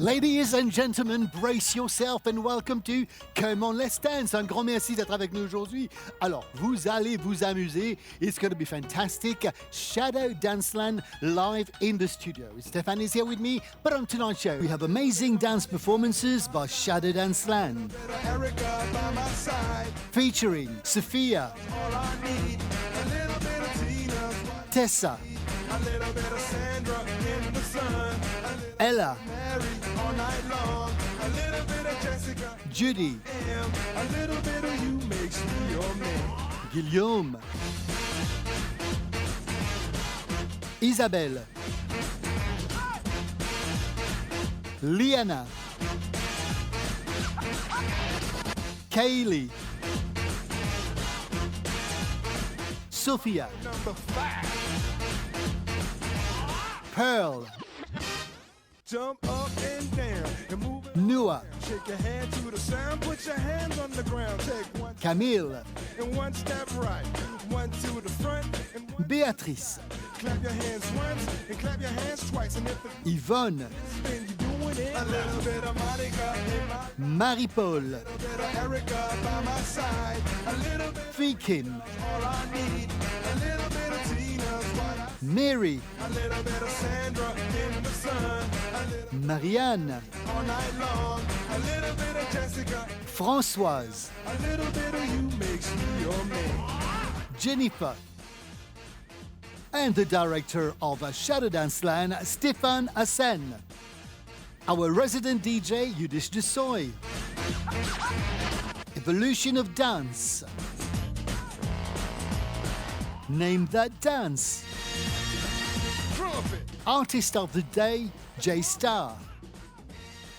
Ladies and gentlemen, brace yourself and welcome to Come On Let's Dance. Un grand merci d'être avec nous aujourd'hui. Alors, vous allez vous amuser. It's going to be fantastic. Shadow Danceland live in the studio. Stéphane is here with me, but on tonight's show, we have amazing dance performances by Shadow Danceland. Featuring Sophia, Tessa, Ella, Judy, Guillaume, Isabelle, Liana, Kaylee, Sophia, Pearl, jump up and down and move it. Noah, Shake your hand to the sound, put your hands on the ground. Take one Camille, and one step right, one to the front and one. Béatrice, Clap your hands once and clap your hands twice. And if the Yvonne, spin, you doing it. A little bit of Monica in my, Marie-Paul, a little bit of Erica by my side. A little bit, Fikin, all I need. A little bit of Tina's what I. Mary, A little bit of Sandra in the sun. A little Marianne, all night long. A little bit of Jessica. Françoise, A little bit of you makes me your man. Jennifer, and the director of Shadow Danceland, Stéphane Hassen. Our resident DJ, Yudish Desoy. Evolution of Dance. Name That Dance. Trumpet. Artist of the Day, J Star.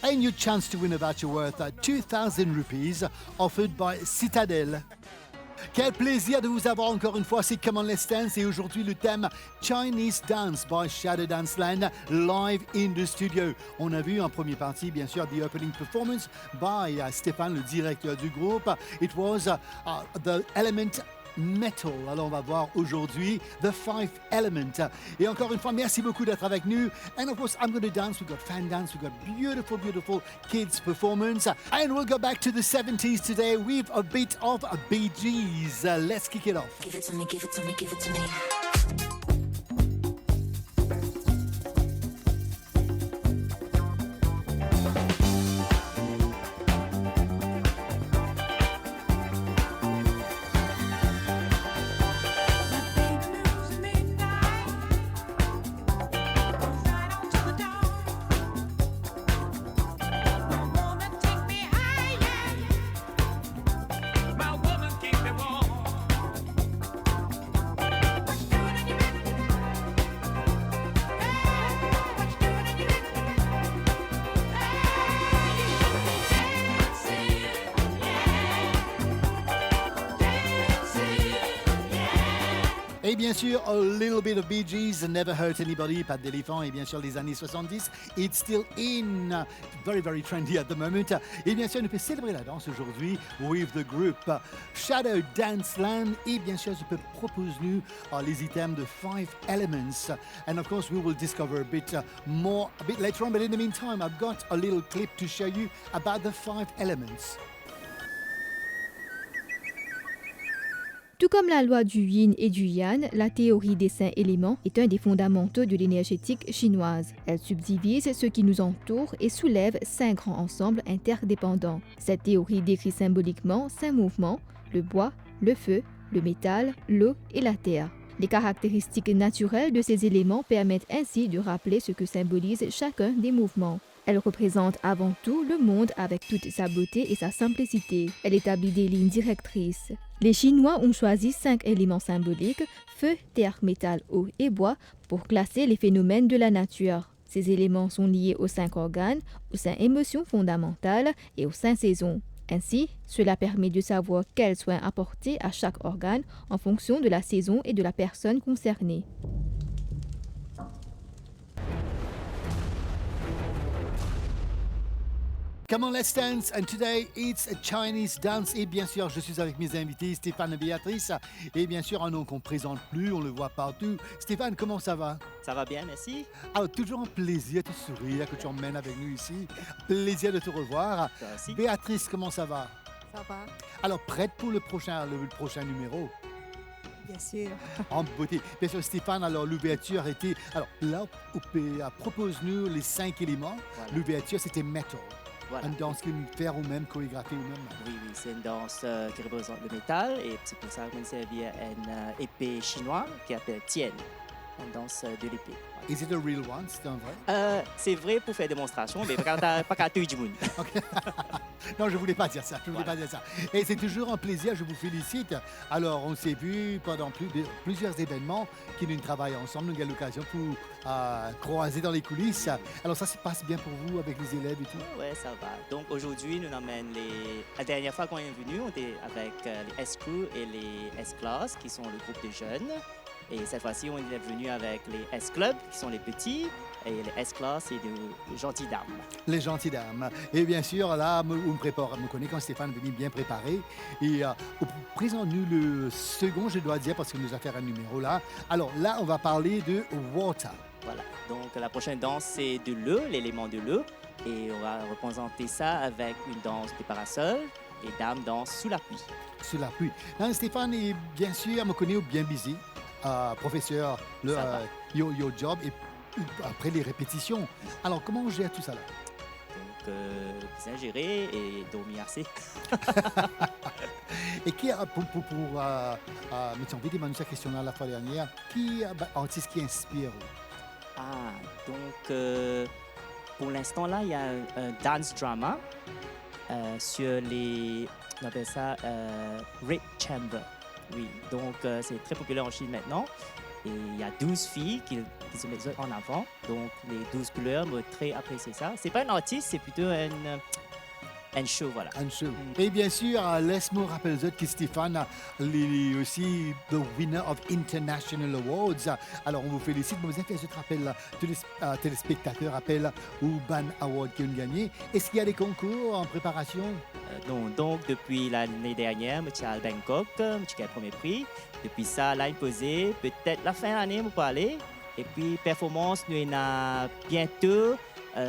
And your chance to win a voucher worth 2,000 rupees offered by Citadel. Quel plaisir de vous avoir encore une fois, c'est Come On Let's Dance et aujourd'hui le thème Chinese Dance by Shadow Danceland live in the studio. On a vu en première partie bien sûr the opening performance by Stéphane, le directeur du groupe. It was the element metal. Alors on va voir aujourd'hui The Five Element. Et encore une fois, merci beaucoup d'être avec nous. And of course, I'm going to dance. We've got fan dance. We've got beautiful, beautiful kids performance. And we'll go back to the 70s today with a bit of Bee Gees. Let's kick it off. Give it to me, give it to me, give it to me. Et bien sûr, a little bit of Bee Gees, Never Hurt Anybody, Pas d'éléphant, et bien sûr les années 70. It's still in, very, very trendy at the moment. Et bien sûr, on peut célébrer la danse aujourd'hui with the group Shadow Danceland. Et bien sûr, je peux proposer nous les items de Five Elements. And of course, we will discover a bit more a bit later on. But in the meantime, I've got a little clip to show you about the Five Elements. Tout comme la loi du yin et du yang, la théorie des 5 éléments est un des fondamentaux de l'énergétique chinoise. Elle subdivise ce qui nous entoure et soulève 5 grands ensembles interdépendants. Cette théorie décrit symboliquement 5 mouvements, le bois, le feu, le métal, l'eau et la terre. Les caractéristiques naturelles de ces éléments permettent ainsi de rappeler ce que symbolise chacun des mouvements. Elle représente avant tout le monde avec toute sa beauté et sa simplicité. Elle établit des lignes directrices. Les Chinois ont choisi 5 éléments symboliques, feu, terre, métal, eau et bois, pour classer les phénomènes de la nature. Ces éléments sont liés aux 5 organes, aux 5 émotions fondamentales et aux 5 saisons. Ainsi, cela permet de savoir quels soins apporter à chaque organe en fonction de la saison et de la personne concernée. Come on, let's dance. And today, it's a Chinese dance. Et bien sûr, je suis avec mes invités, Stéphane et Béatrice. Et bien sûr, un nom qu'on ne présente plus, on le voit partout. Stéphane, comment ça va? Ça va bien, merci. Alors, toujours un plaisir de te sourire, que tu emmènes avec nous ici. Plaisir de te revoir. Toi aussi. Béatrice, comment ça va? Ça va, Alors, prête pour le prochain numéro? bien sûr. En beauté. Bien sûr, Stéphane, alors l'ouverture était... Alors là, propose-nous les 5 éléments. Voilà. L'ouverture, c'était metal. Voilà. Une danse qui faire ou même chorégraphie ou même. Oui, c'est une danse qui représente le métal et c'est pour ça qu'on servi une épée chinoise qui s'appelle Tian, une danse de l'épée. Is it a real one? C'est un vrai? C'est vrai pour faire démonstration, mais pas qu'à tout le monde. Non, je voulais pas dire ça. Je voulais pas dire ça. Et c'est toujours un plaisir. Je vous félicite. Alors, on s'est vu pendant plusieurs événements qui nous travaillent ensemble. Nous avons eu l'occasion pour croiser dans les coulisses. Alors, ça se passe bien pour vous avec les élèves et tout? Oui, ça va. Donc aujourd'hui, nous emmènons la dernière fois qu'on est venu, on était avec les S-Crew et les S-Class, qui sont le groupe de jeunes. Et cette fois-ci, on est venu avec les S-Club, qui sont les petits, et les S-Class, c'est de gentilles dames. Les gentilles dames. Et bien sûr, là, on me connaît quand Stéphane est venu bien préparé. Et présente-nous le second, je dois dire, parce qu'il nous a fait un numéro là. Alors là, on va parler de water. Voilà. Donc la prochaine danse, c'est de l'eau, l'élément de l'eau. Et on va représenter ça avec une danse de parasol. Les dames dansent sous la pluie. Sous la pluie. Hein, Stéphane est bien sûr, me connaît bien busy. Professeur, your job, et après les répétitions. Alors, comment on gère tout ça là? Donc, bien géré et dormir assez. Et qui a, mais tu as envie de demander cette question-là la fois dernière, qui artiste qui inspire? Ah, donc, pour l'instant, là, il y a un dance drama sur les, on appelle ça Red Chamber. Oui, donc c'est très populaire en Chine maintenant. Et il y a 12 filles qui se mettent en avant. Donc les 12 couleurs m'ont très apprécié ça. C'est pas un artiste, c'est plutôt un show, voilà. Un show. Et bien sûr, laisse-moi rappeler que Stéphane est aussi the winner of International Awards. Alors, on vous félicite. Mais vous avez fait ce rappel, tous les téléspectateurs appellent au Ban Award qui ont gagné. Est-ce qu'il y a des concours en préparation? Non, donc depuis l'année dernière, je suis à Bangkok, je suis le premier prix. Depuis ça, l'année posée, peut-être la fin de l'année, vous pouvez aller. Et puis, performance, nous en a bientôt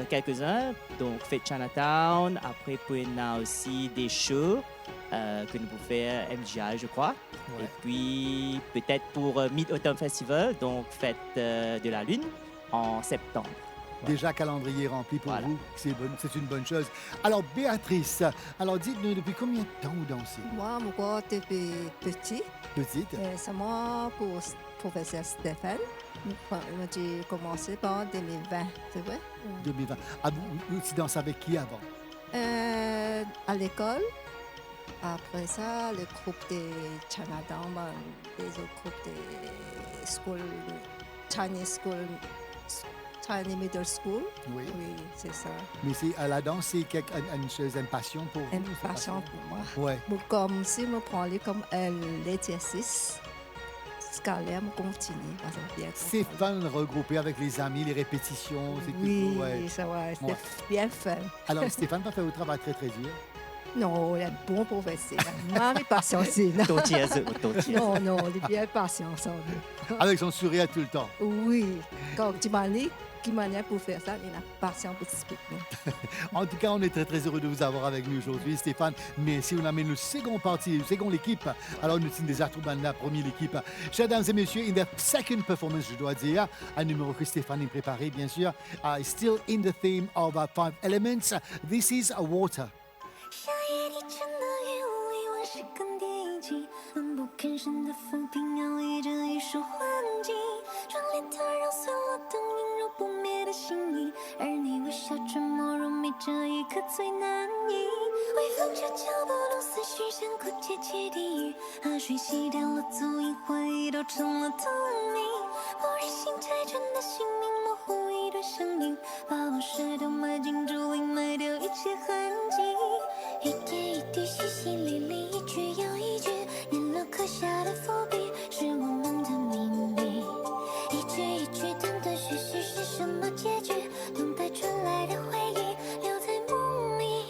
quelques-uns. Donc, Fête Chinatown. Après, puis, on a aussi des shows que nous pouvons faire MGI, je crois. Ouais. Et puis, peut-être pour Mid-Autumn Festival, donc Fête de la Lune, en septembre. Déjà, calendrier rempli pour Voilà. vous. C'est une bonne chose. Alors, Béatrice, alors dites-nous, depuis combien de temps vous dansez? Moi, depuis petit, Petite? c'est moi pour professeur Stéphane. J'ai commencé en 2020, c'est vrai? 2020. Ah, vous dansez avec qui avant? À l'école. Après ça, le groupe de Chinatown, les autres groupes de school, Chinese school, Chinese middle school. Oui. Oui, c'est ça. Mais à la danse, c'est une chose, une passion pour vous? Une c'est passion pour moi. Ouais. Bon, comme si je prends comme l'exercice scalaire, je continue. Parce que bien C'est fun de regrouper avec les amis, les répétitions. C'est Oui, toujours, ouais. ça va, c'est Ouais. bien fun. Alors, Stéphane va faire un travail très, très dur. Non, il est un bon professeur. Marie patience. Non, non, il est bien patient. Avec son sourire tout le temps. Oui, quand tu m'as dit qu'il m'a pour faire ça, il a patience pour expliquer. En tout cas, on est très, très heureux de vous avoir avec nous aujourd'hui, Stéphane. Mais si on amène le second parti, le second équipe, alors nous sommes déjà trouvés dans la première équipe. Chers dames et messieurs, in the second performance, je dois dire, un numéro que Stéphane a préparé, bien sûr, still in the theme of 5 elements. This is water. 夏夜低沉的夜里，万事更迭一击，奋不吭声的浮萍摇曳着一束幻境，窗帘它揉碎了灯映入不灭的心意，而你微笑沉默入迷，这一刻最难抑。微风着脚步动思绪，像枯竭阶地狱，河水洗掉了足印，回忆都成了透明。不忍心太纯的姓名，模糊一段生命，把往事都埋进竹林，埋掉一切痕迹。一点一滴，淅淅沥沥，一句又一句，年轮刻下的伏笔，是我们的秘密。一句一句，断断续续，是什么结局？等待传来的回忆，留在梦里。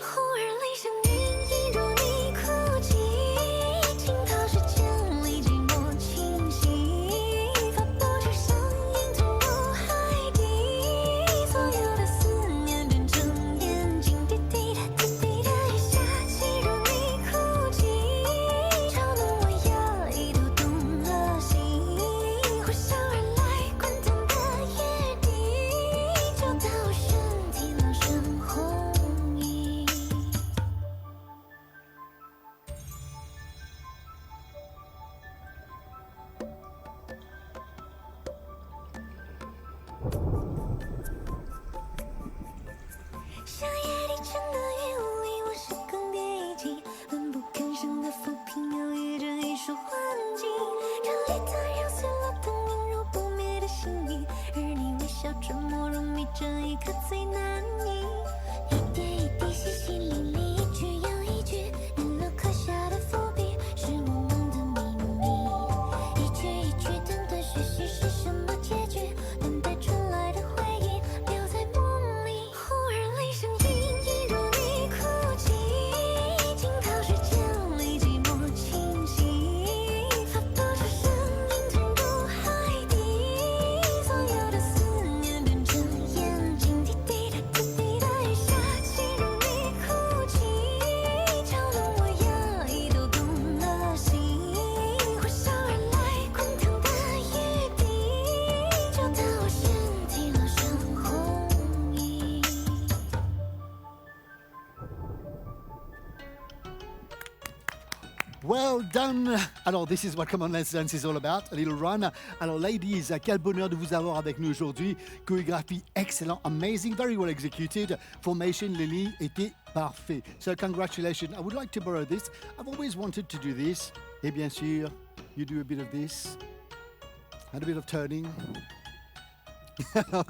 夏夜里沉的鱼，我以为是更迭遗迹，闷不吭声的浮萍摇曳着一束幻境，这里它揉碎了灯映入不灭的心意，而你微笑沉默入迷，这一刻最难抑，一点一滴淅淅沥沥，一句又一句，人都刻下的伏笔，是我们的秘密，一句一句断断续续，是什么结局？等待传来的回忆，留在梦里。忽然铃声隐入你哭泣，惊涛水溅里寂寞清晰，发不出声音，吞入海底，所有的思念变成眼睛，滴滴答滴滴答雨下，进入你哭泣，敲动我压抑都动了心，呼啸而来滚烫的雨滴，就到我身体烙上红印。Well done! Alors, this is what Come On Let's Dance is all about, a little run. Alors, ladies, quel bonheur de vous avoir avec nous aujourd'hui. Chorégraphie excellent, amazing, very well executed. Formation, Lily, était parfait. So, congratulations. I would like to borrow this. I've always wanted to do this. Et bien sûr, you do a bit of this. And a bit of turning. Alors,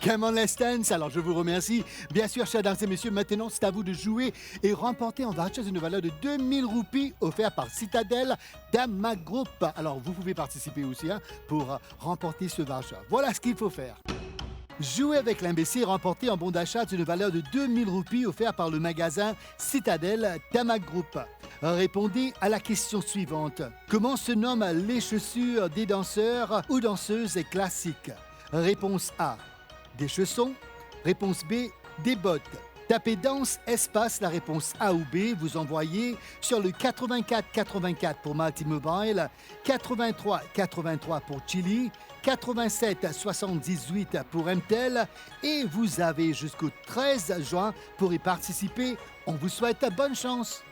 Come On Let's Dance. Alors, je vous remercie. Bien sûr, chers dames et messieurs, maintenant, c'est à vous de jouer et remporter en voucher une valeur de 2000 roupies offert par Citadel Dama Group. Alors, vous pouvez participer aussi pour remporter ce voucher. Voilà ce qu'il faut faire. Jouer avec l'MBC et remporter un bon d'achat d'une valeur de 2000 roupies offert par le magasin Citadel Dama Group. Répondez à la question suivante. Comment se nomment les chaussures des danseurs ou danseuses classiques? Réponse A, des chaussons. Réponse B, des bottes. Tapez danse, espace, la réponse A ou B. Vous envoyez sur le 84 84 pour Multimobile, 83 83 pour Chili, 87 78 pour MTEL et vous avez jusqu'au 13 juin pour y participer. On vous souhaite bonne chance.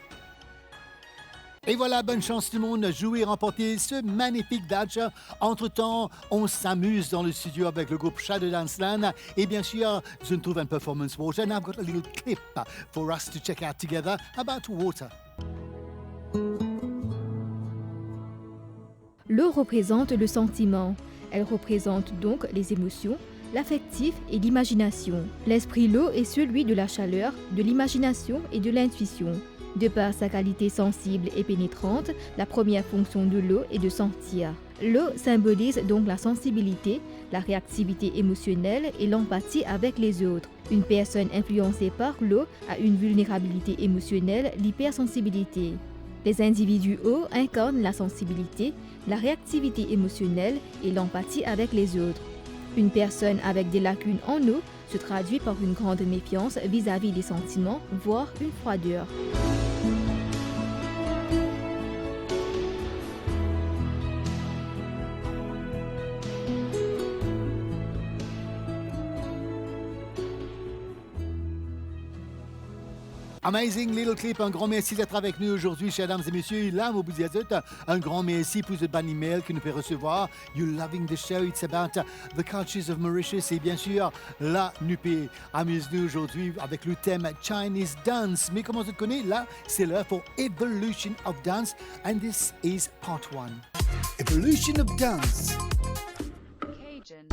Et voilà, bonne chance tout le monde, jouer et remporter ce magnifique voucher. Entre-temps, on s'amuse dans le studio avec le groupe Shadow Dance Land. Et bien sûr, je trouve un performance water. And I've got a little clip for us to check out together about water. L'eau représente le sentiment. Elle représente donc les émotions, l'affectif et l'imagination. L'esprit l'eau est celui de la chaleur, de l'imagination et de l'intuition. De par sa qualité sensible et pénétrante, la première fonction de l'eau est de sentir. L'eau symbolise donc la sensibilité, la réactivité émotionnelle et l'empathie avec les autres. Une personne influencée par l'eau a une vulnérabilité émotionnelle, l'hypersensibilité. Les individus eau incarnent la sensibilité, la réactivité émotionnelle et l'empathie avec les autres. Une personne avec des lacunes en eau se traduit par une grande méfiance vis-à-vis des sentiments, voire une froideur. Amazing little clip, un grand merci d'être avec nous aujourd'hui, chers dames et messieurs. Là, au bout de un grand merci pour ce bon email que nous pouvons recevoir. You're loving the show, it's about the cultures of Mauritius. Et bien sûr, là, nous pouvons amuser-nous aujourd'hui avec le thème Chinese Dance. Mais comment tu connais? Là, c'est l'heure pour Evolution of Dance. And this is part 1. Evolution of Dance. Cajun.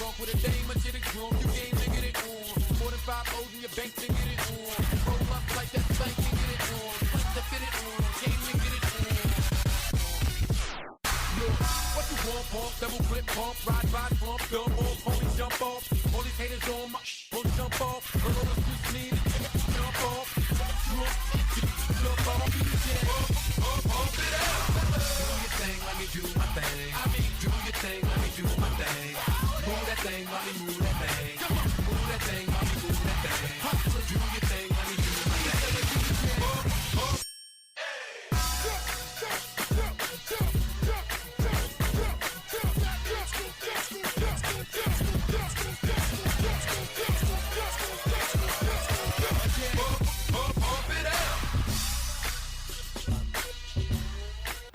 walk with a dame until the groom. You game, nigga, get it on. More than 5 O's in your bank, nigga, get it on. Roll up like that bank, nigga, get it on. Let's get it on. Game, nigga, get it on. Look, what you want, pump, double clip, pump, ride, bump, dumb off, homie, jump off. All these haters on my jump off. Roll on the streets, need it, jump off. Jump off, yeah. Pump it out. Do your thing, let me do my thing. I mean, do your thing, let me do my thing. Move that thing, let me move that thing. Move that thing, let me move that thing. Do your thing, let me do my thing.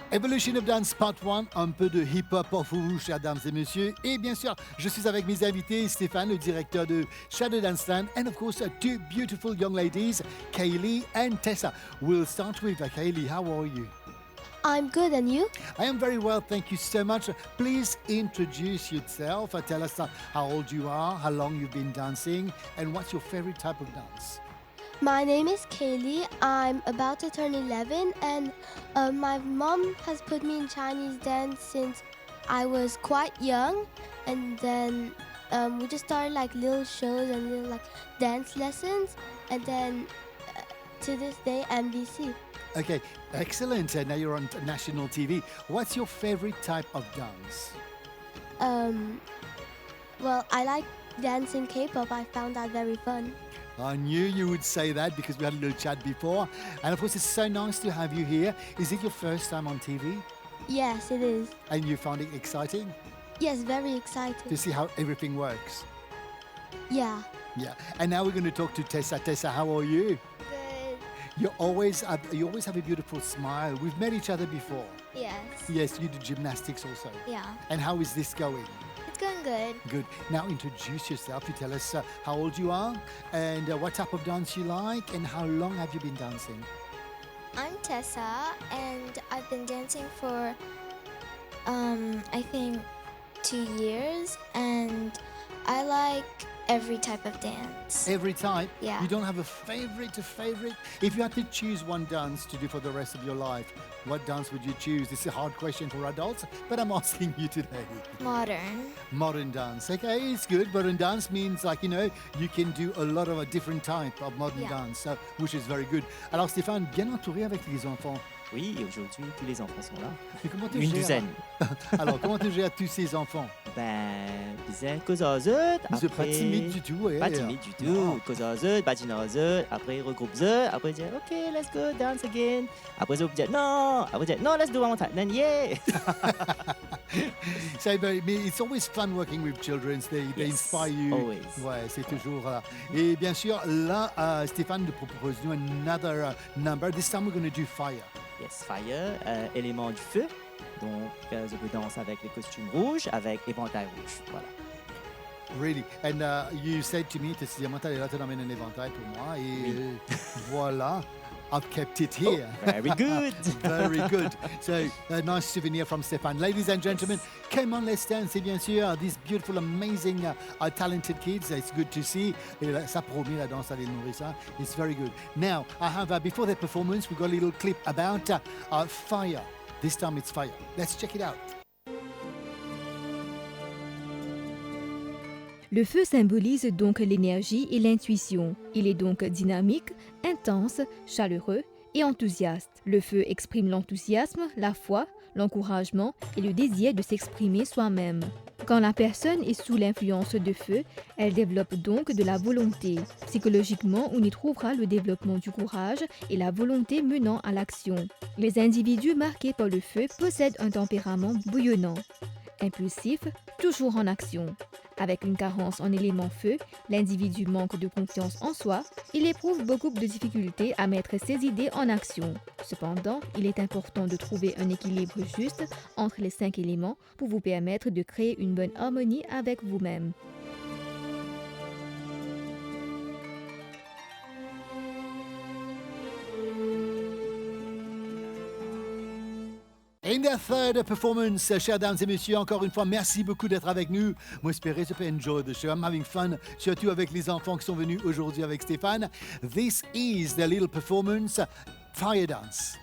Evolution of Dance Part 1, un peu de hip-hop pour vous, chers dames et messieurs. Et bien sûr, je suis avec mes invités, Stéphane, le directeur de Shadow Dance Land, and of course, two beautiful young ladies, Kaylee and Tessa. We'll start with Kaylee. How are you? I'm good, and you? I am very well, thank you so much. Please introduce yourself. Tell us how old you are, how long you've been dancing, and what's your favorite type of dance? My name is Kaylee. I'm about to turn 11, and my mom has put me in Chinese dance since I was quite young. And then we just started like little shows and little like dance lessons, and then to this day, MBC. Okay, excellent. Now you're on national TV. What's your favorite type of dance? Well, I like dancing K-pop. I found that very fun. I knew you would say that because we had a little chat before. And of course, it's so nice to have you here. Is it your first time on TV? Yes, it is. And you found it exciting Yes, very excited. to see how everything works? Yeah. Yeah. And now we're going to talk to Tessa. Tessa, how are you? Good. You always have a beautiful smile. We've met each other before. Yes. Yes, you do gymnastics also. Yeah. And how is this going? It's going good. Good. Now introduce yourself. You tell us how old you are and what type of dance you like and how long have you been dancing? I'm Tessa, and I've been dancing for, I think, 2 years, and I like every type of dance. Every type? Yeah. You don't have a favorite? If you had to choose one dance to do for the rest of your life, what dance would you choose? This is a hard question for adults, but I'm asking you today. Modern. Modern dance. Okay, it's good. Modern dance means you can do a lot of a different type of modern Yeah. dance, which is very good. Alors Stéphane, bien entouré avec les enfants. Oui, aujourd'hui, tous les enfants sont là. Et comment tu Une gères- douzaine. Alors, comment tu gères tous ces enfants? Ben, bizarre, causazeux. Ils sont pas timides du tout, ouais. Pas timide du Non. tout. Causazeux, batinazeux. Après, regroupe-eux. Après, dire, OK, let's go, dance again. Après, ils dire, non. Après, dire, no, let's do one more time. Then, yeah. So, but it's always fun working with children. They Yes, inspire you. always. Ouais, c'est toujours là. Et bien sûr, là, Stéphane nous propose nous another number. This time we're going to do fire. Yes, fire, élément du feu. Donc, je peux danser avec les costumes rouges, avec éventail rouge. Voilà. Really. And you said to me, Diamanta est là, tu amènes un éventail pour moi. Et voilà. I've kept it here. Very good. Very good. So, a nice souvenir from Stéphane. Ladies and gentlemen, come on, let's dance. Et bien sûr, these beautiful, amazing, talented kids. It's good to see. Et là, ça promet la danse à les nourrir ça. It's very good. Now, I have, before their performance, we got a little clip about fire. This time it's fire. Let's check it out. Le feu symbolise donc l'énergie et l'intuition. Il est donc dynamique, intense, chaleureux et enthousiaste. Le feu exprime l'enthousiasme, la foi, l'encouragement et le désir de s'exprimer soi-même. Quand la personne est sous l'influence de feu, elle développe donc de la volonté. Psychologiquement, on y trouvera le développement du courage et la volonté menant à l'action. Les individus marqués par le feu possèdent un tempérament bouillonnant, impulsif, toujours en action. Avec une carence en élément feu, l'individu manque de confiance en soi, il éprouve beaucoup de difficultés à mettre ses idées en action. Cependant, il est important de trouver un équilibre juste entre les 5 éléments pour vous permettre de créer une bonne harmonie avec vous-même. In their third performance, chers dames et messieurs, encore une fois, merci beaucoup d'être avec nous. Moi, j'espère que you enjoy the show. I'm having fun, surtout avec les enfants qui sont venus aujourd'hui avec Stéphane. This is their little performance, Fire Dance.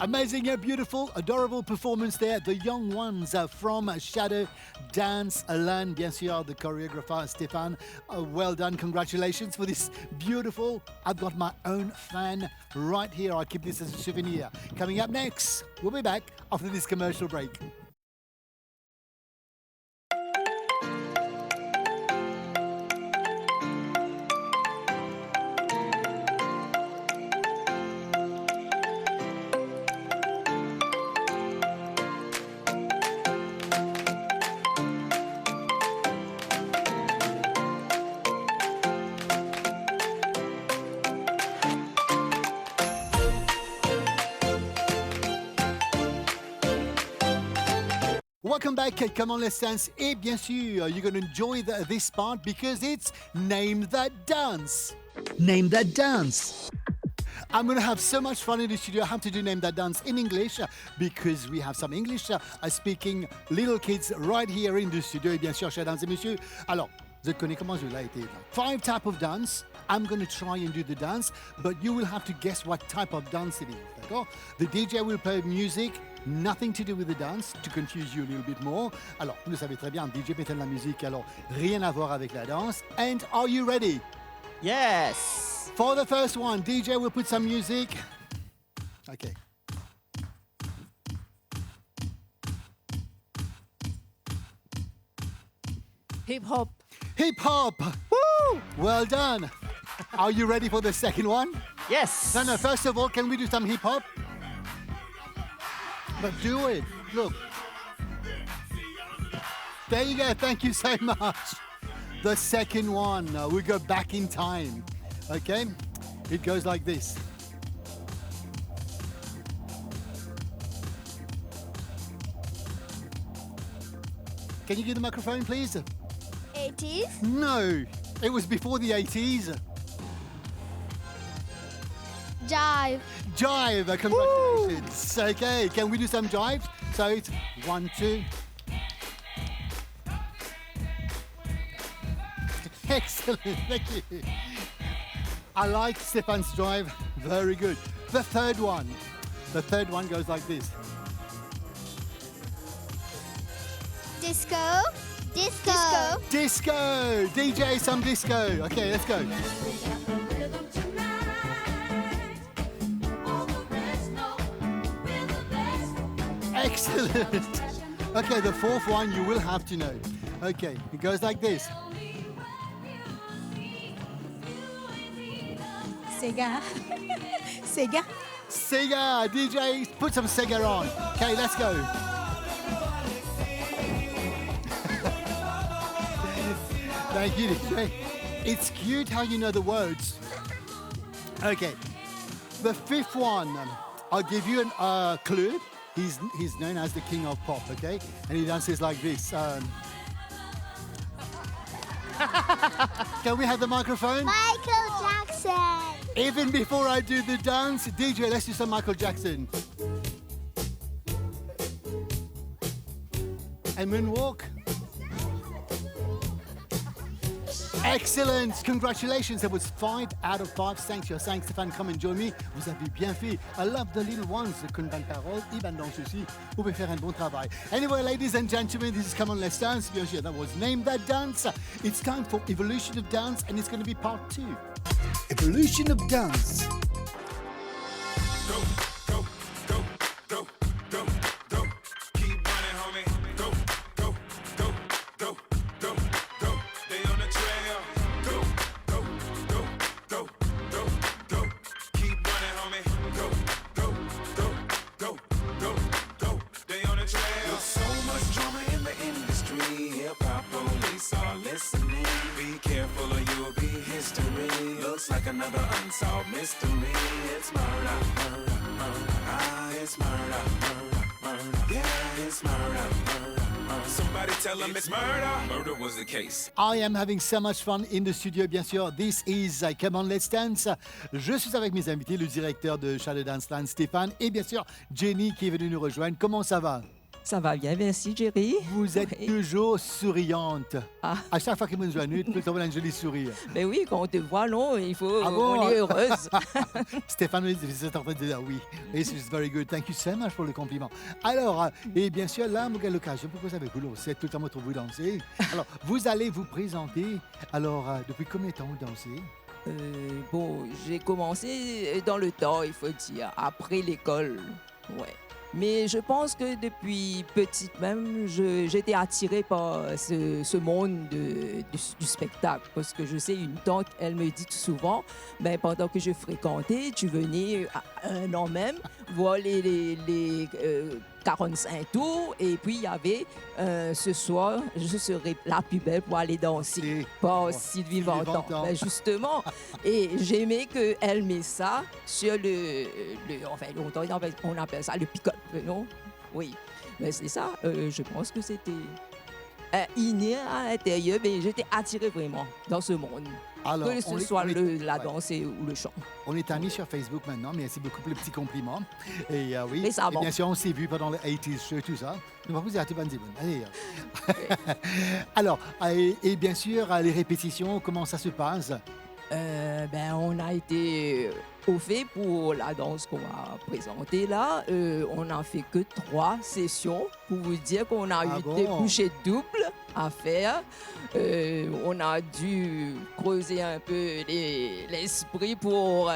Amazing, a beautiful, adorable performance there. The young ones from Shadow Dance Land, bien sûr, the choreographer Stéphane. Well done, congratulations for this beautiful. I've got my own fan right here. I'll keep this as a souvenir. Coming up next, we'll be back after this commercial break. Welcome back at Come On Let's Dance. Et bien sûr, you're going to enjoy this part because it's Name That Dance. Name That Dance. I'm going to have so much fun in the studio. I have to do Name That Dance in English because we have some English speaking little kids right here in the studio. Et bien sûr, chers dames et messieurs. Alors, vous connaissez comment je l'ai été. 5 types of dance. I'm going to try and do the dance, but you will have to guess what type of dance it is. D'accord? The DJ will play music, nothing to do with the dance, to confuse you a little bit more. Alors, vous le savez très bien, DJ mettait de la musique, alors rien à voir avec la danse. And are you ready? Yes! For the first one, DJ will put some music. Okay. Hip hop. Hip hop. Woo! Well done. Are you ready for the second one? Yes. No, first of all, can we do some hip hop? But do it. Look. There you go. Thank you so much. The second one. We go back in time. Okay? It goes like this. Can you give the microphone, please? 80s. No. It was before the 80s. Jive. Jive. Congratulations. Okay. Can we do some jive? So it's 1, 2. Excellent, thank you. I like Stefan's drive, very good. The third one goes like this. Disco. Disco. Disco, DJ some disco. Okay, let's go. Excellent. Okay, the fourth one you will have to know. Okay, it goes like this. Sega. Sega. Sega, DJ, put some Sega on. Okay, let's go. Thank you, DJ. It's cute how you know the words. Okay, the fifth one, I'll give you a clue. He's known as the king of pop, okay? And he dances like this. Can we have the microphone? Michael Jackson. Even before I do the dance, DJ, let's do some Michael Jackson. And moonwalk. Excellent! Congratulations! That was 5 out of 5. Thanks, Stéphane. Come and join me. Vous avez bien fait. I love the little ones. Comme dans parole, ils dans ceci. Vous pouvez faire un bon travail. Anyway, ladies and gentlemen, this is Come On Let's Dance. Bien sûr, that was Name That Dance. It's time for Evolution of Dance, and it's going to be part 2. Evolution of Dance. Go, go, go, go, go, go. Keep running, homie. Go, go, go, go, go, go. They on the trail. Go, go, go, go, go, go. Keep running, homie. Go, go, go, go, go, go. They on the trail. There's so much drama in the industry. Hip hop police are listening. Be careful or you'll be history. Looks like another unsolved mystery. It's murder, murder, murder. Ah, it's murder, murder, murder. Yeah, it's murder, murder, murder. Somebody tell them it's murder. Murder was the case. I am having so much fun in the studio, bien sûr. This is Come On Let's Dance. Je suis avec mes invités, le directeur de Shadow Dance Land, Stéphane, et bien sûr, Jenny qui est venue nous rejoindre. Comment ça va? Ça va bien, merci Jerry. Vous êtes Oui. toujours souriante. Ah. À chaque fois que vous nous joignez, vous avez un joli sourire. Mais oui, quand on te voit, non, il faut, Ah bon? on est heureuse. Stéphane vous êtes en train de dire oui. This is very good. Thank you so much pour le compliment. Alors, et bien sûr, là, l'occasion pour vous avec vous, c'est tout le temps votre vous danser. Alors, vous allez vous présenter. Alors, depuis combien de temps vous dansez? Bon, j'ai commencé dans le temps, il faut dire, après l'école. Ouais. Mais je pense que depuis petite même, j'étais attirée par ce monde du spectacle. Parce que je sais, une tante, elle me dit souvent, ben, pendant que je fréquentais, tu venais à un an même voir les 45 tours. Et puis, il y avait ce soir, je serai la plus belle pour aller danser. Par Sylvie Vartan. Ben, justement. Et j'aimais qu'elle met ça sur enfin, longtemps, on appelle ça le pick-up, non? Oui. Mais c'est ça, je pense que c'était inné à l'intérieur, mais j'étais attirée vraiment dans ce monde. Alors, que ce soit la danse ou le chant. On est amis sur Facebook maintenant, merci beaucoup pour les petits compliments. Et oui, Mais ça et va. bien sûr, on s'est vu pendant le 80s show, tout ça. Nous allons vous dire, allez. Alors, et bien sûr, les répétitions, comment ça se passe? Ben, on a été au fait pour la danse qu'on va présenter là. On n'a fait que 3 sessions pour vous dire qu'on a eu bon? des bouchées doubles à faire. On a dû creuser un peu l'esprit pour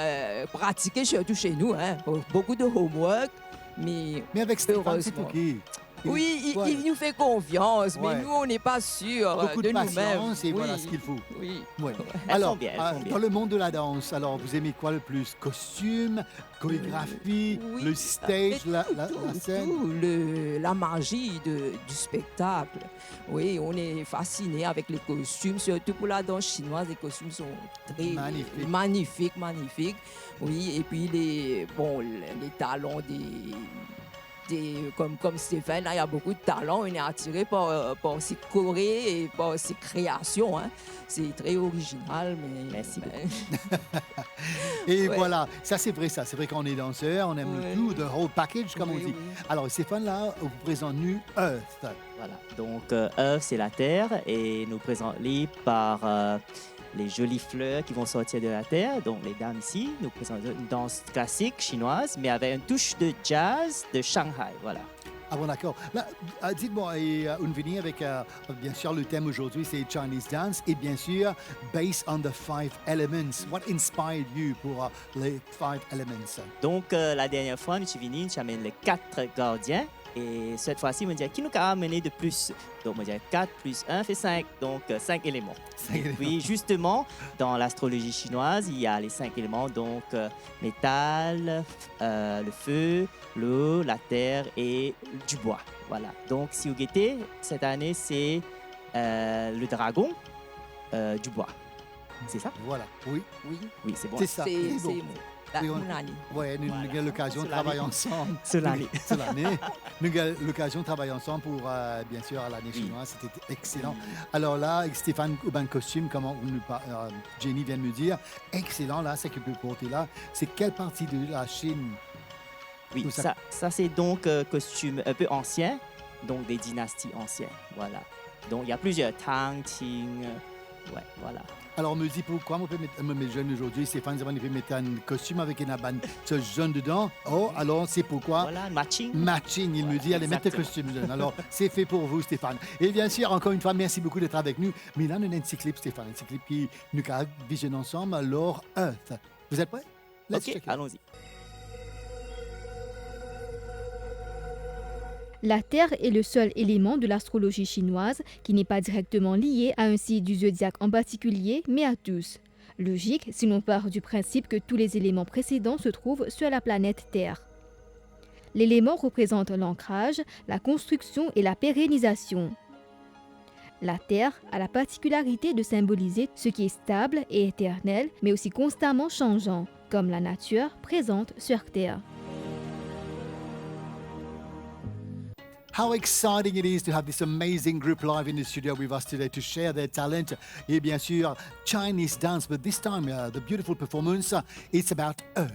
pratiquer, surtout chez nous. Hein. Beaucoup de homework, mais avec Stéphane, c'est heureusement. OK. Oui, Ouais. il nous fait confiance, mais Ouais. nous, on n'est pas sûrs Beaucoup de de nous-mêmes. patience et Oui, voilà ce qu'il faut. Oui. Ouais. Elles Alors, font bien, elles font bien. dans le monde de la danse, alors vous aimez quoi le plus? Costume, chorégraphie, Oui, le stage, la scène? tout, la magie du spectacle. Oui, on est fasciné avec les costumes, surtout pour la danse chinoise, les costumes sont très magnifiques. Oui, et puis les talents comme Stéphane, là, il y a beaucoup de talent. On est attiré par ses chorés et par ses créations. Hein. C'est très original, mais... Merci Et Ouais. voilà, ça c'est vrai, C'est vrai qu'on est danseur, on aime Ouais. tout, the whole package, comme on Oui, dit. oui. Alors, Stéphane, là, vous présente New Earth. Voilà, donc Earth, c'est la terre et nous présente par les jolies fleurs qui vont sortir de la terre. Donc les dames ici nous présentent une danse classique chinoise, mais avec une touche de jazz de Shanghai. Voilà. Ah bon, d'accord. Là, dites-moi, Unvini, avec bien sûr le thème aujourd'hui, c'est Chinese dance et bien sûr, based on the 5 elements. What inspired you pour les 5 elements? Donc la dernière fois, M. Vini nous amène les 4 gardiens. Et cette fois-ci, on me dit qui nous a amené de plus. Donc, on me dit 4 plus 1 fait 5. Donc, 5 éléments. Et puis, justement, dans l'astrologie chinoise, il y a les 5 éléments. Donc, métal, le feu, l'eau, la terre et du bois. Voilà. Donc, si vous guettez, cette année, c'est le dragon du bois. C'est ça? Voilà, oui, Oui, c'est bon. c'est ça. C'est Et bon, Oui, on- mon année. ouais, nous Voilà. avons l'occasion de C'est l'année. travailler ensemble. C'est l'année. C'est l'année. Nous avons l'occasion de travailler ensemble pour, bien sûr, à l'année Oui. chinoise. C'était excellent. Alors là, avec Stéphane Aubin Costume, comme Jenny vient de me dire, excellent, là, ce que vous portez là. C'est quelle partie de la Chine? Oui, Tout ça. ça c'est donc costume un peu ancien, donc des dynasties anciennes. Voilà. Donc il y a plusieurs Tang, Qing. Ouais, voilà. Alors, on me dit pourquoi on peut mettre mes jeunes aujourd'hui. Stéphane Zaman, il peut mettre un costume avec une abane ce jaune dedans. Oh, alors c'est pourquoi? Voilà, matching. Matching, il me dit, allez mettre le exactement. costume jaune. Alors, c'est fait pour vous, Stéphane. Et bien sûr, encore une fois, merci beaucoup d'être avec nous. Mais là, on a un petit clip, Stéphane, un petit clip qui nous visionne ensemble. Alors, Earth. Vous êtes prêts? Let's Ok, check it. allons-y. La Terre est le seul élément de l'astrologie chinoise qui n'est pas directement lié à un signe du zodiaque en particulier, mais à tous. Logique si l'on part du principe que tous les éléments précédents se trouvent sur la planète Terre. L'élément représente l'ancrage, la construction et la pérennisation. La Terre a la particularité de symboliser ce qui est stable et éternel, mais aussi constamment changeant, comme la nature présente sur Terre. How exciting it is to have this amazing group live in the studio with us today to share their talent. Et bien sûr, Chinese dance, but this time, the beautiful performance, it's about Earth.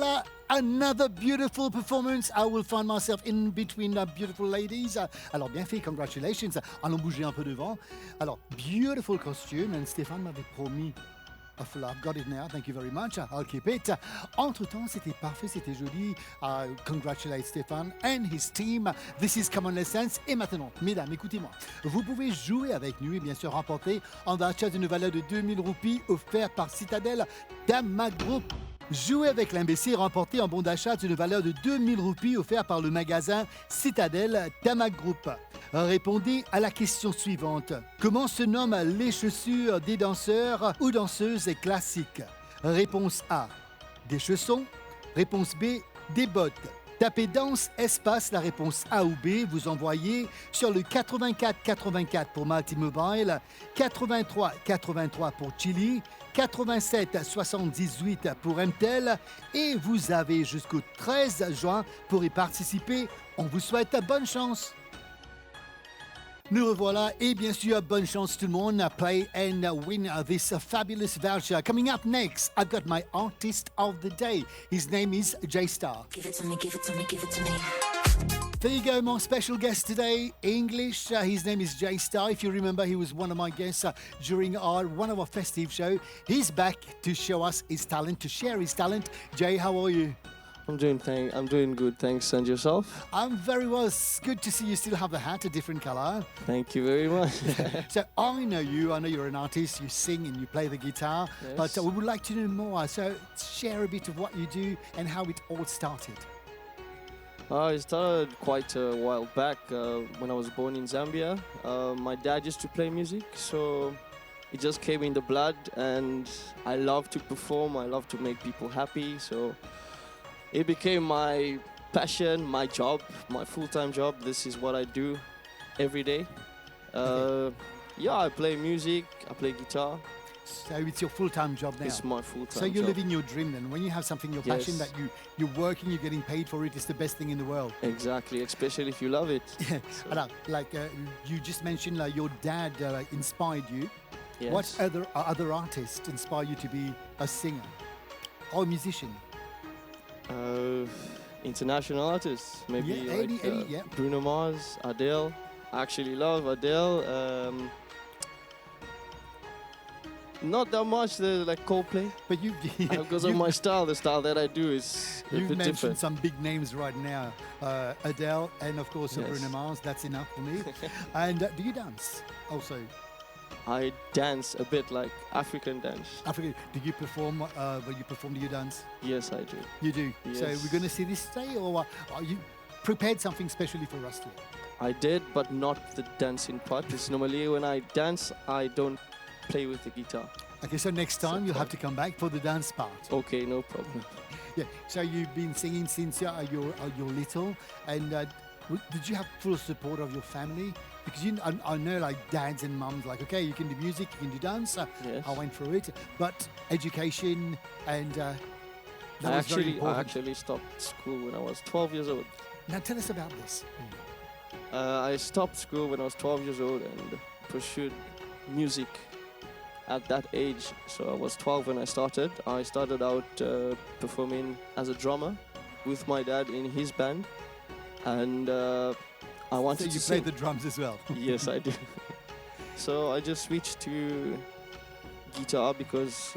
Voilà, another beautiful performance. I will find myself in between beautiful ladies. Alors, bien fait, congratulations. Allons bouger un peu devant. Alors, beautiful costume. And Stéphane m'avait promis a foulard. I've got it now. Thank you very much. I'll keep it. Entre-temps, c'était parfait, c'était joli. Congratulate Stéphane and his team. This is Come On Let's Dance. Et maintenant, mesdames, écoutez-moi. Vous pouvez jouer avec nous et bien sûr remporter un voucher d'une valeur de 2000 roupies offert par Citadel Tamac Group. Jouer avec l'MBC et remporter un bon d'achat d'une valeur de 2000 roupies offert par le magasin Citadel Tamac Group. Répondez à la question suivante. Comment se nomment les chaussures des danseurs ou danseuses classiques? Réponse A, des chaussons. Réponse B, des bottes. Tapez danse, espace, la réponse A ou B. Vous envoyez sur le 84 84 pour Multimobile, 83 83 pour Chili, 87 78 pour MTEL et vous avez jusqu'au 13 juin pour y participer. On vous souhaite bonne chance. Nous revoilà et bien sûr, bonne chance tout le monde. Play and win this fabulous voucher. Coming up next, I've got my artist of the day. His name is J Star. Give it to me, give it to me, give it to me. There you go, my special guest today, English. His name is J Star. If you remember, he was one of my guests during one of our festive show. He's back to show us his talent, to share his talent. Jay, how are you? I'm doing good, thanks. And yourself? I'm very well. It's good to see you still have the hat, a different color. Thank you very much. So I know you're an artist, you sing and you play the guitar, Yes. but we would like to know more. So share a bit of what you do and how it all started. It started quite a while back when I was born in Zambia. My dad used to play music, so it just came in the blood, and I love to perform, I love to make people happy, so it became my passion, my job, my full-time job. This is what I do every day. Yeah, I play music, I play guitar. So it's your full-time job now. It's my full-time So you're job. living your dream then. When you have something, your passion, Yes. that you're working, you're getting paid for it, it's the best thing in the world. Exactly, especially if you love it. Yeah. Alors, like you just mentioned, your dad inspired you. Yes. What other artists inspire you to be a singer or a musician? International artists, maybe Yeah, like any, yeah. Bruno Mars, Adele. I actually love Adele. Not that much, like Coldplay. But you, Because of my style, the style that I do is a You've bit mentioned different. some big names right now. Adele and of course Yes. Bruno Mars. That's enough for me. And do you dance also? I dance a bit like African dance. Africa, do you perform? When you perform, do you dance? Yes, I do. You do. So Yes. we're going to see this today, or are you prepared something specially for us today? I did, but not the dancing part. It's normally when I dance, I don't play with the guitar. Okay, so next time you'll have to come back for the dance part. Okay, no problem. Yeah. So you've been singing since you're little, and did you have full support of your family? Because I know like dads and mums like, okay, you can do music, you can do dance. Yes. I went through it, but education and that I was very actually, important. I actually stopped school when I was 12 years old. Now tell us about this. I stopped school when I was 12 years old and pursued music at that age. So I was 12 when I started. I started out performing as a drummer with my dad in his band, and I So wanted you to play sing. the drums as well. Yes, I do. So I just switched to guitar because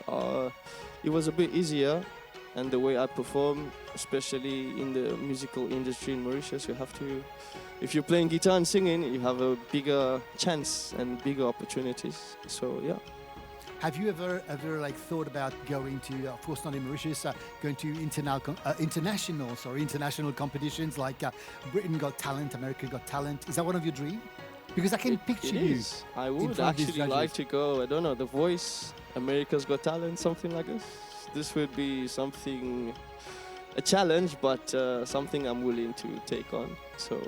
it was a bit easier, and the way I perform, especially in the musical industry in Mauritius, you have to, if you're playing guitar and singing, you have a bigger chance and bigger opportunities. So yeah. Have you ever like thought about going to, of course not in Mauritius, going to international competitions like Britain Got Talent, America Got Talent? Is that one of your dreams? Because I can picture It you. is. I in would front of these actually like judges. to go, I don't know, The Voice, America's Got Talent, something like this. This would be something, a challenge, but something I'm willing to take on. So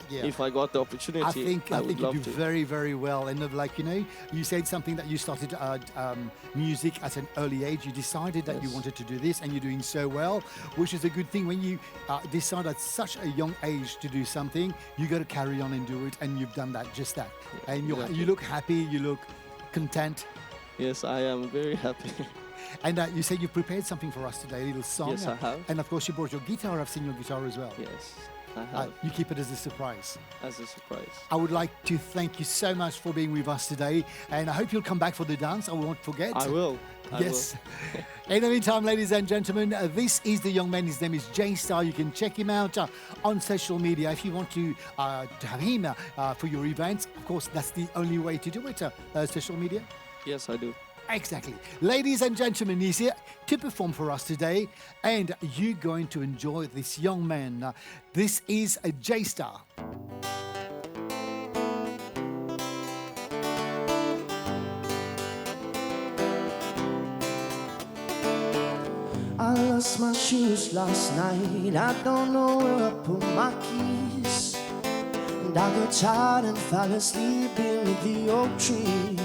Yeah. if I got the opportunity, I think would you love do to. very, very well. And like, you said something that you started music at an early age. You decided that you Yes. wanted to do this, and you're doing so well, which is a good thing. When you decide at such a young age to do something, you got to carry on and do it. And you've done that, just that. And exactly. you look happy, you look content. Yes, I am very happy. And you said you prepared something for us today, a little song. Yes, I have. And of course, you brought your guitar. I've seen your guitar as well. Yes, I have. You keep it as a surprise. As a surprise. I would like to thank you so much for being with us today. And I hope you'll come back for the dance. I won't forget. I will. Yes. In the meantime, ladies and gentlemen, this is the young man. His name is J Star. You can check him out on social media if you want to have him for your events. Of course, that's the only way to do it. Social media. Yes, I do. Exactly. Ladies and gentlemen, he's here to perform for us today, and you're going to enjoy this young man. This is a J Star. I lost my shoes last night. I don't know where I put my keys. And I got tired and fell asleep beneath the oak tree.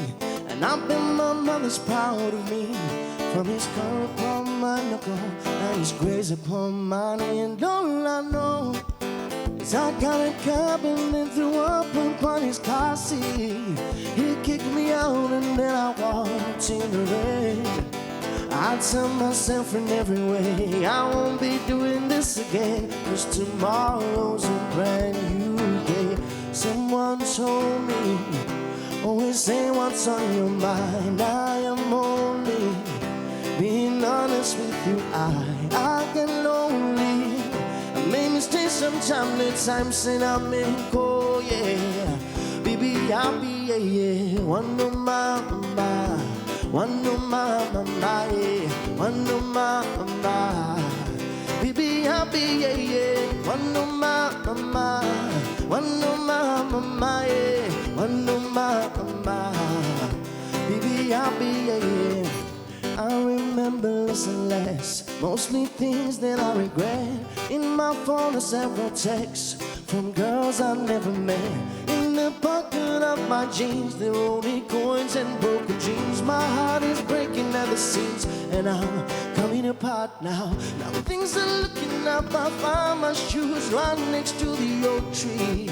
And I bet my mother's proud of me. From his curl upon my knuckle and his graze upon my knee. And all I know is I got a cabin and threw up upon his car seat. He kicked me out and then I walked in the rain. I tell myself in every way I won't be doing this again, 'cause tomorrow's a brand new day. Someone told me, always say what's on your mind. I am only being honest with you. I get lonely, I make mistakes sometimes. The times that I make, oh yeah. Baby, I'll be, yeah. One of my one of my, yeah. One of my, baby, I'll be, yeah. One of my, one of my, yeah. One of my, baby, I'll be, yeah. I remember less and less, mostly things that I regret. In my phone are several texts from girls I never met. In the pocket of my jeans, there are only coins and broken dreams. My heart is breaking at the seams, and I'm coming apart now. Now things are looking up, I find my shoes right next to the oak tree.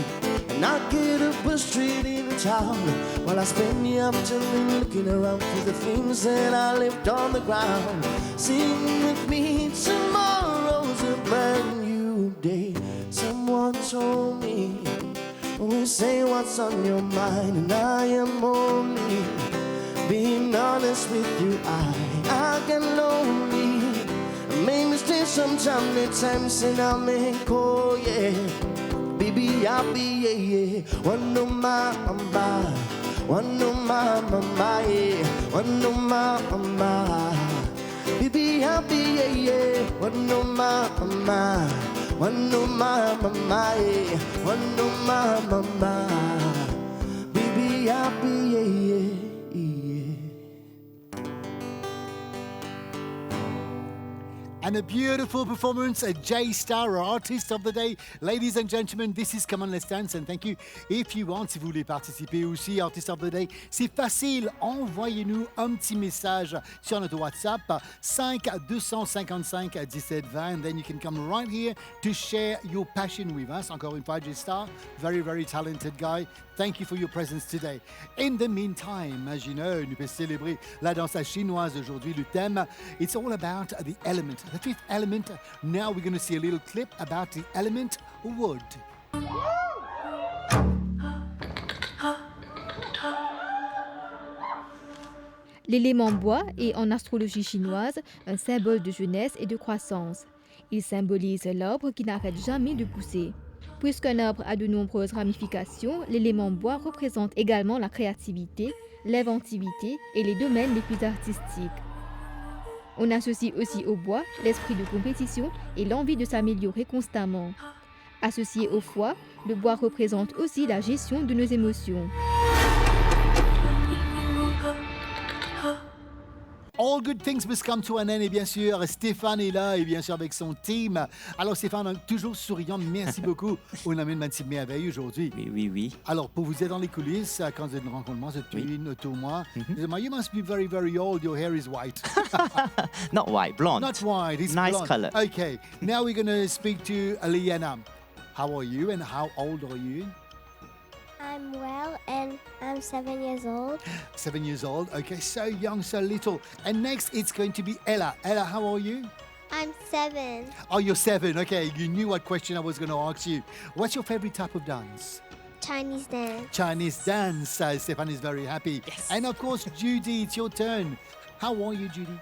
And I get a bus straight into town, while I spend the afternoon looking around for the things that I left on the ground. Sing with me, tomorrow's a brand new day. Someone told me, always say what's on your mind. And I am only being honest with you. I get lonely, I make mistakes sometimes. The times that I make, oh yeah. Baby, I'll be, yeah. One of my, one of my, yeah. One of my, baby, I'll be, yeah. One of my, one of my, yeah. One of my, baby, I'll be, yeah. And a beautiful performance, a J Star, artist of the day. Ladies and gentlemen, this is Come On Let's Dance, and thank you. If you want, si vous voulez participer aussi, artist of the day, c'est facile. Envoyez-nous un petit message sur notre WhatsApp 5 255 1720, and then you can come right here to share your passion with us. Encore une fois, J Star, very, very talented guy. Thank you for your presence today. In the meantime, as you know, nous pouvons célébrer la danse chinoise aujourd'hui. Le thème, it's all about the element, the fifth element. Now we're going to see a little clip about the element wood. L'élément bois est en astrologie chinoise un symbole de jeunesse et de croissance. Il symbolise l'arbre qui n'arrête jamais de pousser. Puisqu'un arbre a de nombreuses ramifications, l'élément bois représente également la créativité, l'inventivité et les domaines les plus artistiques. On associe aussi au bois l'esprit de compétition et l'envie de s'améliorer constamment. Associé au foie, le bois représente aussi la gestion de nos émotions. All good things must come to an end. Et bien sûr, Stéphane est là, et bien sûr avec son team. Alors Stéphane, toujours souriant, merci beaucoup. On amène une petite merveille aujourd'hui. Oui. Alors, pour vous aider dans les coulisses, quand vous êtes rencontré moi, c'est une autour moi. You must be very, very old. Your hair is white. Not white, blonde. Not white, it's nice blonde. color. Okay, now we're going to speak to Liana. How are you and how old are you? I'm I'm well and I'm 7 years old. 7 years old. Okay, so young, so little. And next, it's going to be Ella. Ella, how are you? I'm 7. Oh, you're 7. Okay, you knew what question I was going to ask you. What's your favorite type of dance? Chinese dance. Chinese dance. Stefan is very happy. Yes. And of course, Judy, it's your turn. How are you, Judy?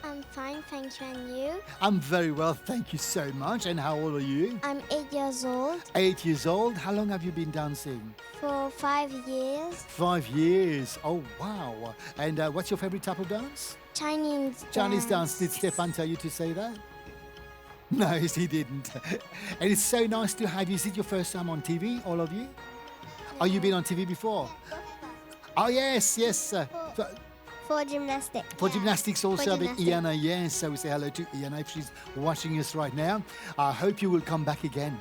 I'm fine, thank you. And you? I'm very well, thank you so much. And how old are you? I'm 8 years old. 8 years old. How long have you been dancing? For 5 years. 5 years. Oh, wow. And what's your favorite type of dance? Chinese Dance. Did Stefan tell you to say that? No, he didn't. And it's so nice to have you. Is it your first time on TV, all of you? Oh, you've been on TV before? Oh, yes. For gymnastics. For gymnastics also For avec gymnastics. Iana, yes. So we say hello to Iana if she's watching us right now. I hope you will come back again.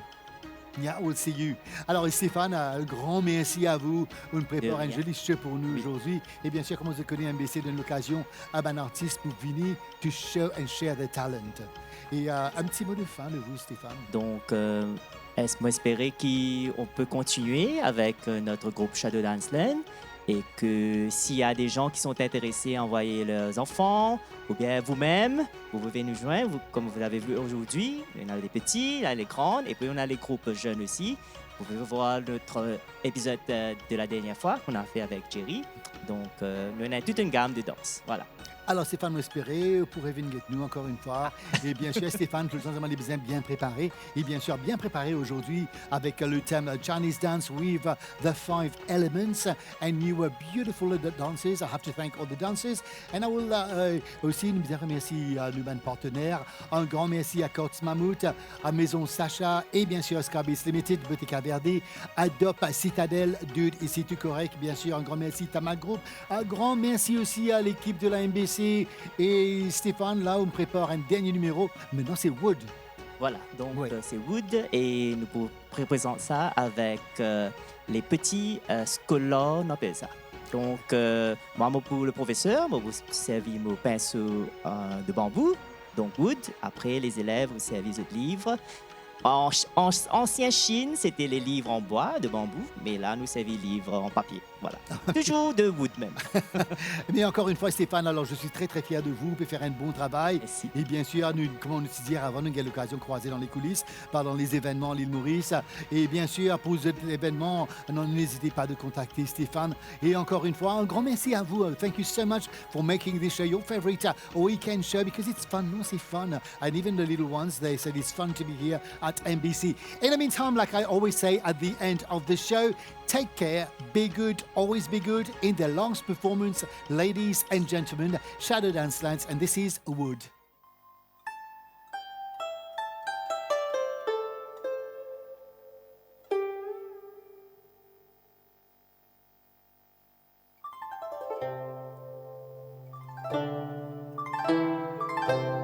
Yeah, we'll see you. Alors Stéphane, un grand merci à vous. Vous nous préparez un rien. joli show pour nous aujourd'hui. Et bien sûr, comme vous connaissez, MBC donne l'occasion à un artiste pour venir to show and share their talent. Et un petit mot de fin de vous, Stéphane. Donc, moi espérer qu'on peut continuer avec notre groupe Shadow Dance Land et que s'il y a des gens qui sont intéressés à envoyer leurs enfants ou bien vous-même, vous pouvez nous joindre, comme vous l'avez vu aujourd'hui. Il y en a des petits, il y a les grands et puis on a les groupes jeunes aussi. Vous pouvez voir notre épisode de la dernière fois qu'on a fait avec Jerry. Donc, on a toute une gamme de danse. Voilà. Alors Stéphane Espéré pour venir avec nous encore une fois. Et bien sûr, Stéphane, tout le temps, les bien préparé. Et bien sûr, bien préparé aujourd'hui avec le thème Chinese Dance with the 5 Elements. And you were beautiful dancers. I have to thank all the dancers. And I will aussi nous remercier à nos partenaires. Un grand merci à Courts Mammouth, à Maison Sacha et bien sûr à Scarbase Limited, Botica Verde, Adop, Citadel, Dude, ici tout correct. Bien sûr, un grand merci à Tamal Group. Un grand merci aussi à l'équipe de la MBC. Et Stéphane, là, on prépare un dernier numéro. Maintenant, c'est Wood. Voilà, donc Ouais. c'est Wood et nous vous présentons ça avec les petits scolaires, on appelle ça. Donc, moi, pour le professeur, moi, vous servez mon pinceau de bambou, donc Wood. Après, les élèves, vous servez de livres. En ancien Chine, c'était les livres en bois, de bambou, mais là, nous servons les livres en papier. Voilà. Toujours de Wood même. Mais encore une fois, Stéphane, alors je suis très très fier de vous. Vous pouvez faire un bon travail. Merci. Et bien sûr, nous, comme on dit hier avant, nous avons l'occasion de croiser dans les coulisses, pendant les événements à l'île Maurice. Et bien sûr, pour cet événement, n'hésitez pas de contacter Stéphane. Et encore une fois, un grand merci à vous. Thank you so much for making this show your favorite weekend show because it's fun. No, c'est fun. And even the little ones, they said it's fun to be here at NBC. In the meantime, like I always say at the end of the show, take care, be good, always be good in their last performance, ladies and gentlemen, Shadow Dance Lands, and this is Wood. Thank you.